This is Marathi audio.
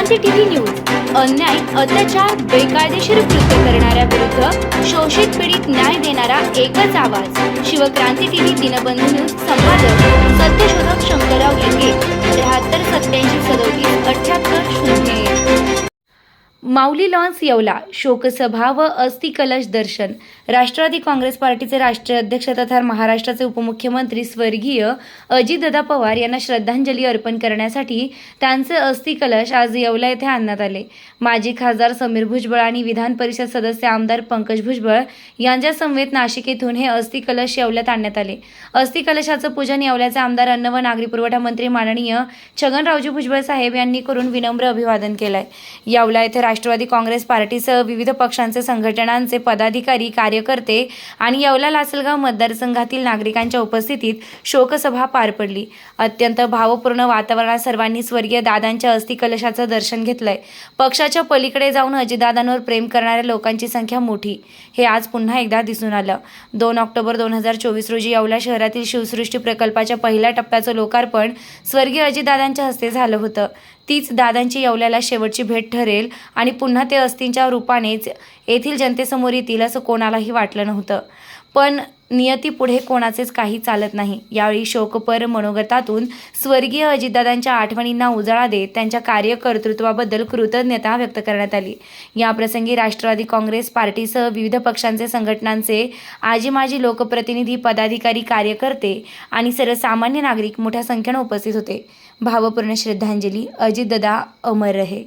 शिवक्रांती टीव्ही न्यूज अन्याय, अत्याचार, बेकायदेशीर कृत्य करणाऱ्या विरुद्ध शोषित पीडित न्याय देणारा एकच आवाज. Shivkranti TV Dinbandhu news. संपादक सत्यशोधक शंकरराव लिंगे. 73 87 37 78 0. माऊली लॉन्स येवला. शोकसभा व अस्थि कलश दर्शन. राष्ट्रवादी काँग्रेस पार्टीचे राष्ट्रीय अध्यक्ष तथा महाराष्ट्राचे उपमुख्यमंत्री स्वर्गीय अजितदादा पवार यांना श्रद्धांजली अर्पण करण्यासाठी त्यांचे अस्थि कलश आज येवला येथे आणण्यात आले. माजी खासदार समीर भुजबळ आणि विधान परिषद सदस्य आमदार पंकज भुजबळ यांच्या समवेत नाशिक येथून हे अस्थि कलश येवल्यात आणण्यात आले. अस्थि कलशाचं पूजन येवल्याचे आमदार अन्न व नागरी पुरवठा मंत्री माननीय छगनरावजी भुजबळ साहेब यांनी करून विनम्र अभिवादन केलंय. येवला येथे राष्ट्रवादी काँग्रेस पार्टीसह विविध पक्षांचे संघटनांचे पदाधिकारी, कार्यकर्ते आणि येवला लासलगाव मतदारसंघातील नागरिकांच्या उपस्थितीत शोकसभा पार पडली. अत्यंत भावपूर्ण वातावरणात सर्वांनी स्वर्गीय दादांच्या अस्थि कलशाचं दर्शन घेतलंय. पक्षाच्या पलीकडे जाऊन अजितदादांवर प्रेम करणाऱ्या लोकांची संख्या मोठी, हे आज पुन्हा एकदा दिसून आलं. 2 ऑक्टोबर 2024 रोजी येवला शहरातील शिवसृष्टी प्रकल्पाच्या पहिल्या टप्प्याचं लोकार्पण स्वर्गीय अजितदादांच्या हस्ते झालं होतं. तीच दादांची येवल्याला शेवटची भेट ठरेल आणि पुन्हा ते अस्थींच्या रूपानेच येथील जनतेसमोर येतील असं कोणालाही वाटलं नव्हतं. पण नियतीपुढे कोणाचेच काही चालत नाही. यावेळी शोकपर मनोगतातून स्वर्गीय अजितदादांच्या आठवणींना उजाळा देत त्यांच्या कार्यकर्तृत्वाबद्दल कृतज्ञता व्यक्त करण्यात आली. या प्रसंगी राष्ट्रवादी काँग्रेस पार्टीसह विविध पक्षांचे संघटनांचे आजी माजी लोकप्रतिनिधी, पदाधिकारी, कार्यकर्ते आणि सर्वसामान्य नागरिक मोठ्या संख्येने उपस्थित होते. भावपूर्ण श्रद्धांजली. अजितदादा अमर रहे.